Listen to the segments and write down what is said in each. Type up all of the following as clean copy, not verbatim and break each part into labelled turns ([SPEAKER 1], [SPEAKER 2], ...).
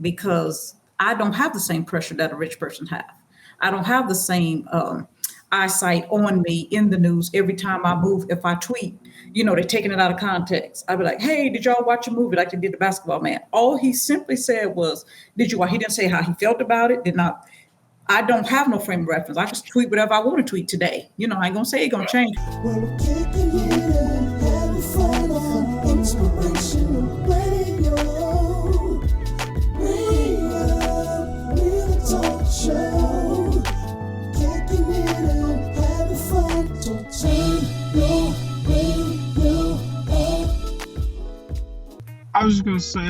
[SPEAKER 1] because I don't have the same pressure that a rich person have. I don't have the same eyesight on me in the news every time I move. If I tweet, they're taking it out of context. I'd be like, hey, did y'all watch a movie like they did the Basketball Man? All he simply said was, did you watch? He didn't say how he felt about it, did not. I don't have no frame of reference. I just tweet whatever I want to tweet today. I ain't gonna say it's gonna change. Well, I'm kicking it and having fun, inspirational radio. We talk show. Kicking it and having fun. So turn your radio up.
[SPEAKER 2] I was just gonna say,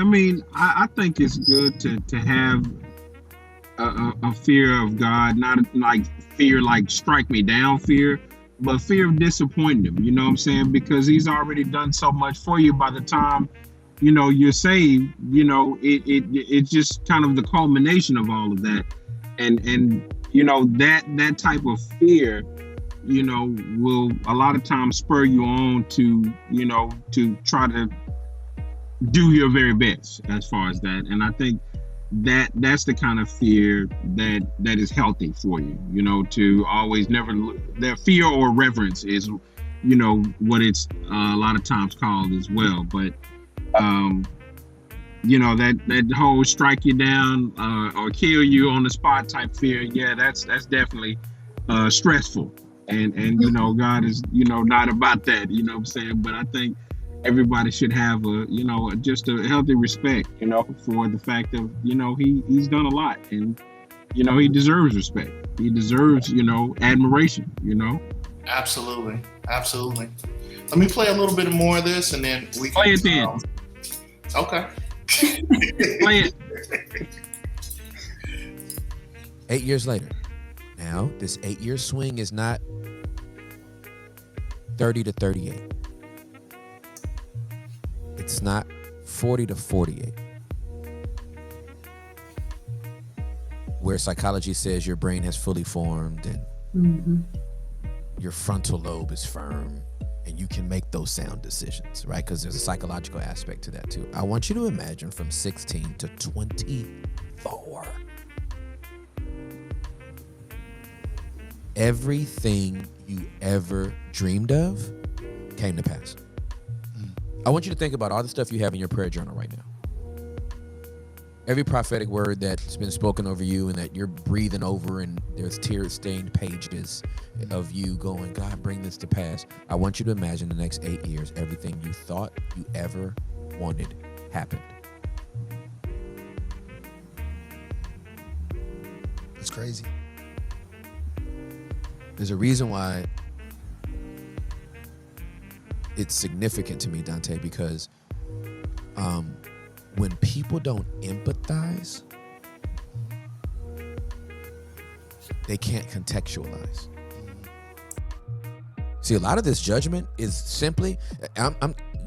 [SPEAKER 2] I think it's good to have a fear of God, not like fear like strike me down fear, but fear of disappointing him, you know what I'm saying? Because he's already done so much for you. By the time, you're saved, it's just kind of the culmination of all of that. And that type of fear, will a lot of times spur you on to try to do your very best as far as that. And I think that's the kind of fear that is healthy for you, to always never, their fear or reverence is, what it's a lot of times called as well. But, that whole strike you down or kill you on the spot type fear, yeah, that's definitely stressful. And God is, not about that, you know what I'm saying? But I think everybody should have just a healthy respect, for the fact of, he's done a lot, and, he deserves respect. He deserves, admiration,
[SPEAKER 3] Absolutely. Absolutely. Let me play a little bit more of this and then we can
[SPEAKER 2] play it then.
[SPEAKER 3] Okay.
[SPEAKER 2] Play it.
[SPEAKER 4] 8 years later. Now, this 8-year swing is not 30 to 38. It's not 40 to 48. Where psychology says your brain has fully formed and your frontal lobe is firm and you can make those sound decisions, right? Because there's a psychological aspect to that too. I want you to imagine from 16 to 24. Everything you ever dreamed of came to pass. I want you to think about all the stuff you have in your prayer journal right now. Every prophetic word that's been spoken over you and that you're breathing over, and there's tear-stained pages of you going, God, bring this to pass. I want you to imagine the next 8 years, everything you thought you ever wanted happened.
[SPEAKER 5] That's crazy.
[SPEAKER 4] There's a reason why it's significant to me, Dante, because when people don't empathize, they can't contextualize. See, a lot of this judgment is simply,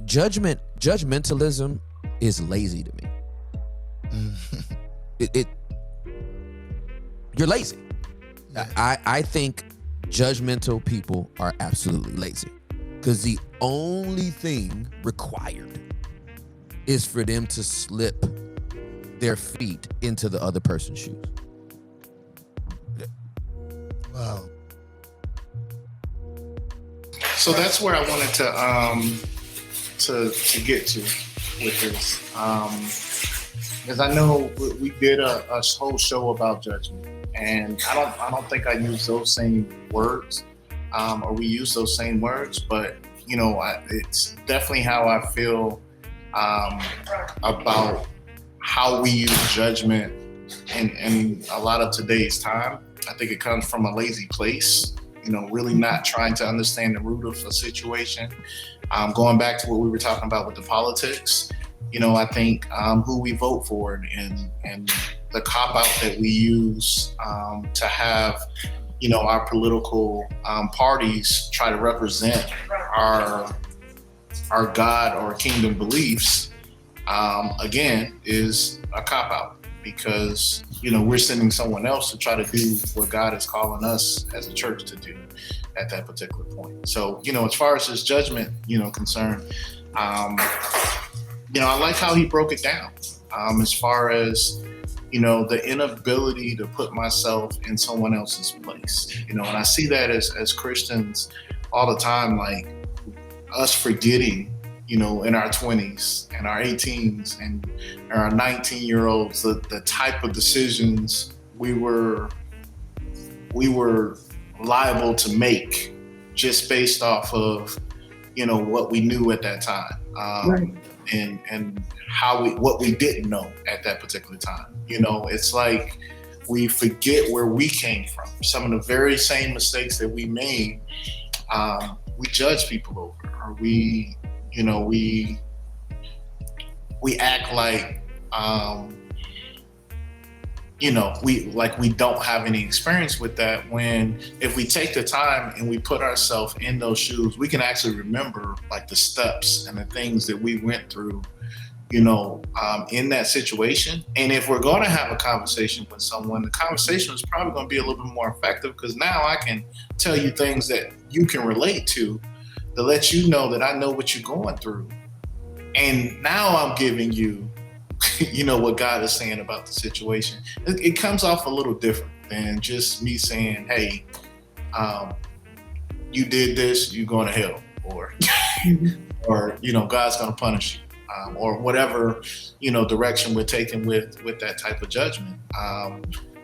[SPEAKER 4] judgmentalism is lazy to me. You're lazy. Yeah. I think judgmental people are absolutely lazy. Because the only thing required is for them to slip their feet into the other person's shoes.
[SPEAKER 5] Wow.
[SPEAKER 3] So that's where I wanted to get to with this, because I know we did a whole show about judgment, and I don't think I use those same words. Or we use those same words, but it's definitely how I feel about how we use judgment in a lot of today's time. I think it comes from a lazy place, really not trying to understand the root of a situation. Going back to what we were talking about with the politics, I think who we vote for and the cop-out that we use to have our political parties try to represent our God or kingdom beliefs, again, is a cop-out, because, we're sending someone else to try to do what God is calling us as a church to do at that particular point. So, as far as his judgment, concerned, I like how he broke it down, as far as, the inability to put myself in someone else's place. And I see that as Christians all the time, like us forgetting, in our 20s and our 18s and our 19-year-olds, the type of decisions we were liable to make just based off of, what we knew at that time.
[SPEAKER 1] Right.
[SPEAKER 3] And what we didn't know at that particular time. It's like we forget where we came from. Some of the very same mistakes that we made, we judge people over, or we act like, we don't have any experience with that, when if we take the time and we put ourselves in those shoes, we can actually remember like the steps and the things that we went through, in that situation. And if we're going to have a conversation with someone, the conversation is probably going to be a little bit more effective, because now I can tell you things that you can relate to let you know that I know what you're going through. And now I'm giving you what God is saying about the situation. It comes off a little different than just me saying, hey, you did this, you're going to hell, or or God's going to punish you, or whatever direction we're taking with that type of judgment.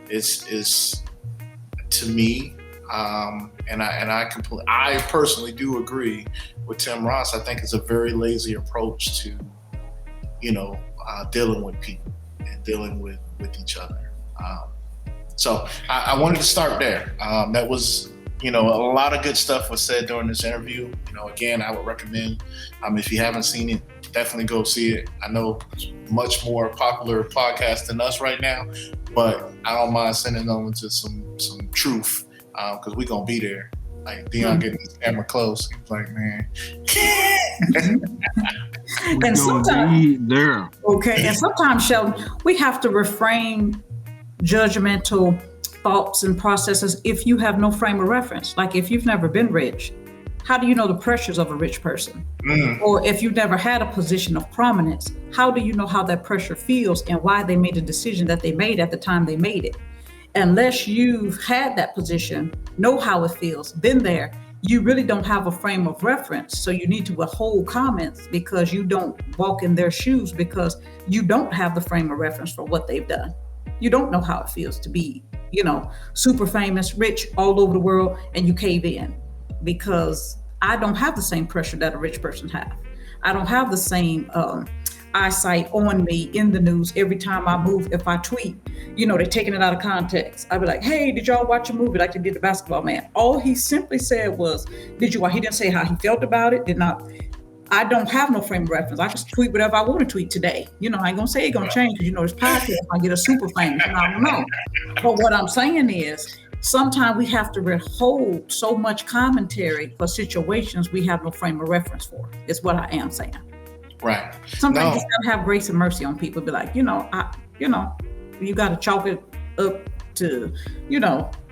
[SPEAKER 3] Is to me, and I personally do agree with Tim Ross. I think it's a very lazy approach to dealing with people and dealing with each other. So I wanted to start there. That was, a lot of good stuff was said during this interview. Again, I would recommend, if you haven't seen it, definitely go see it. I know it's much more popular podcast than us right now, but I don't mind sending them into some truth, because we're going to be there. Like Dion getting his camera close. He was like, man.
[SPEAKER 1] And sometimes,
[SPEAKER 2] there.
[SPEAKER 1] okay, and sometimes, Sheldon, we have to reframe judgmental thoughts and processes if you have no frame of reference. Like if you've never been rich, how do you know the pressures of a rich person? Or if you've never had a position of prominence, how do you know how that pressure feels and why they made the decision that they made at the time they made it? Unless you've had that position, know how it feels, been there, you really don't have a frame of reference. So you need to withhold comments because you don't walk in their shoes, because you don't have the frame of reference for what they've done. You don't know how it feels to be, super famous, rich all over the world, and you cave in. Because I don't have the same pressure that a rich person have. I don't have the same eyesight on me in the news every time I move. If I tweet, they're taking it out of context. I'd be like, hey, did y'all watch a movie like they did The Basketball Man? All he simply said was, did you watch? He didn't say how he felt about it, did not. I don't have no frame of reference. I just tweet whatever I want to tweet today. I ain't gonna say it's gonna change, because this podcast, I get a super famous, and I don't know. But what I'm saying is, sometimes we have to withhold so much commentary for situations we have no frame of reference for, is what I am saying.
[SPEAKER 3] Right.
[SPEAKER 1] Sometimes you gotta have grace and mercy on people. Be like, you gotta chalk it up to,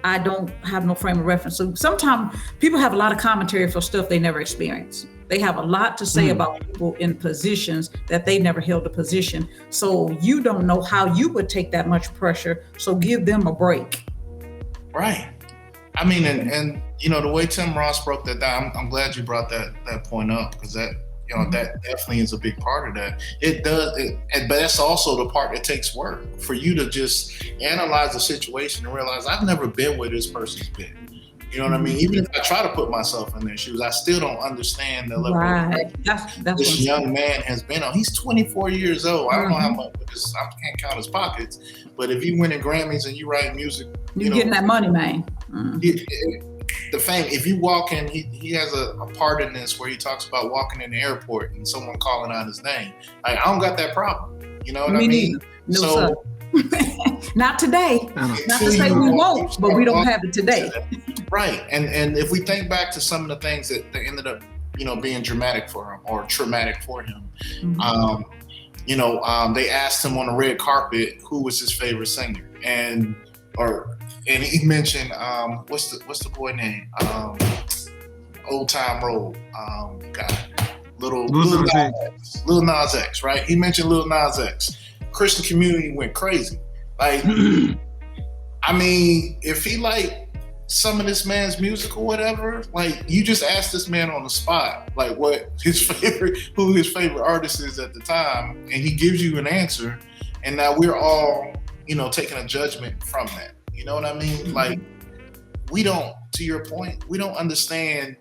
[SPEAKER 1] I don't have no frame of reference. So sometimes people have a lot of commentary for stuff they never experienced. They have a lot to say about people in positions that they never held a position. So you don't know how you would take that much pressure. So give them a break.
[SPEAKER 3] Right. I mean, and the way Tim Ross broke that down, I'm glad you brought that point up, because that definitely is a big part of that. It does, but that's also the part that takes work for you to just analyze the situation and realize I've never been where this person's been. You know what I mean? Even if I try to put myself in their shoes, I still don't understand the level of this young man has been on. He's 24 years old. I don't know how much, I can't count his pockets, but if you win in Grammys and you write music,
[SPEAKER 1] you're getting that money, man.
[SPEAKER 3] The fame, if you walk in, he has a part in this where he talks about walking in the airport and someone calling out his name. Like, I don't got that problem. You know what I mean?
[SPEAKER 1] No, so, not today. Not to say we won't, but we don't have it today.
[SPEAKER 3] Right. And if we think back to some of the things that ended up, being dramatic for him or traumatic for him, they asked him on the red carpet who was his favorite singer, and he mentioned what's the boy name? Old Time Road. Lil Nas X, right? He mentioned Lil Nas X. Christian community went crazy. Like, I mean, if he like some of this man's music or whatever, like you just ask this man on the spot, like what who his favorite artist is at the time, and he gives you an answer, and now we're all, taking a judgment from that. You know what I mean? Mm-hmm. Like we don't, to your point, we don't understand.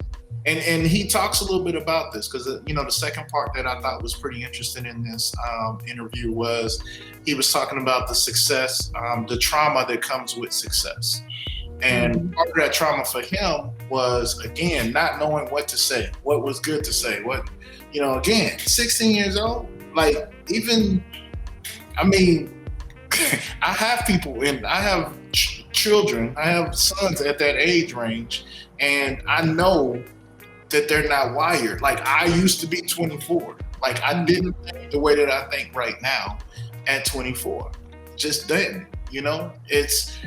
[SPEAKER 3] And he talks a little bit about this because, the second part that I thought was pretty interesting in this interview was he was talking about the success, the trauma that comes with success. And part of that trauma for him was, again, not knowing what to say, what was good to say, again, 16 years old, like even, I mean, I have people and I have children, I have sons at that age range, and I know that they're not wired. Like I used to be 24. Like I didn't think the way that I think right now at 24. Just then, it's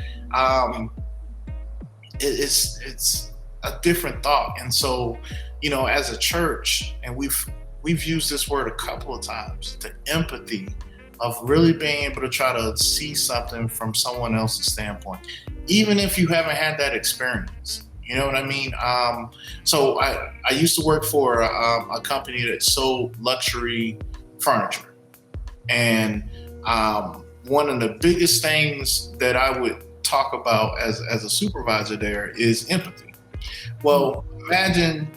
[SPEAKER 3] a different thought. And so, as a church, and we've used this word a couple of times, the empathy of really being able to try to see something from someone else's standpoint, even if you haven't had that experience. You know what I mean? So I used to work for a company that sold luxury furniture. And one of the biggest things that I would talk about as a supervisor there is empathy. Well, imagine,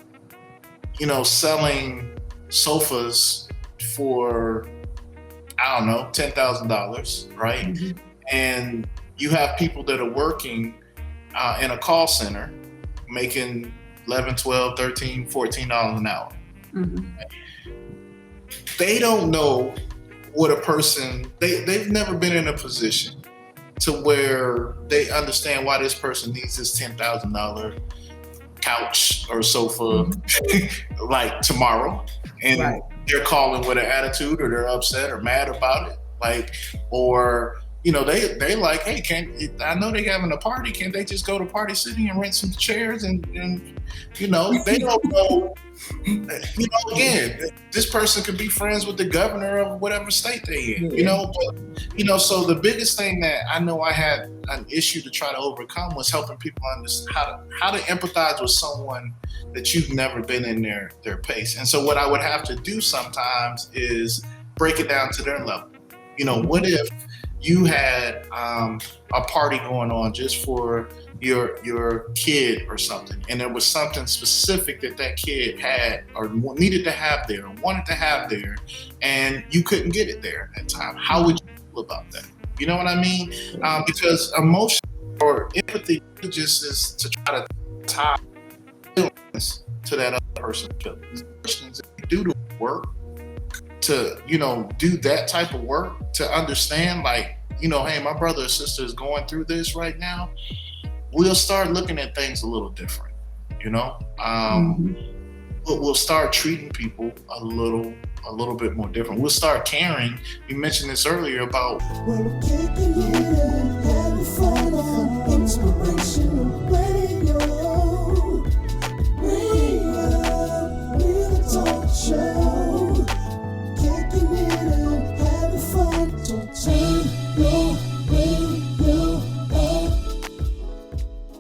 [SPEAKER 3] selling sofas for, I don't know, $10,000, right? Mm-hmm. And you have people that are working in a call center making $11, $12, $13, $14 an hour. Mm-hmm. They don't know what a person, they've never been in a position to where they understand why this person needs this $10,000 couch or sofa mm-hmm. like tomorrow. And right. They're calling with an attitude, or they're upset or mad about it. Like, or, they like, hey, I know they're having a party. Can't they just go to Party City and rent some chairs and they don't know, again, this person could be friends with the governor of whatever state they in, but, so the biggest thing that I know I had an issue to try to overcome was helping people understand how to empathize with someone that you've never been in their pace. And so what I would have to do sometimes is break it down to their level. What if you had a party going on just for your kid or something, and there was something specific that kid had or needed to have there or wanted to have there, and you couldn't get it there at that time? How would you feel about that? You know what I mean? Because emotion or empathy just is to try to tie feelings to that other person's feelings. Christians, if you do the work to, do that type of work to understand, like, hey, my brother or sister is going through this right now, we'll start looking at things a little different, we'll start treating people a little bit more different. We'll start caring. You mentioned this earlier about inspiration.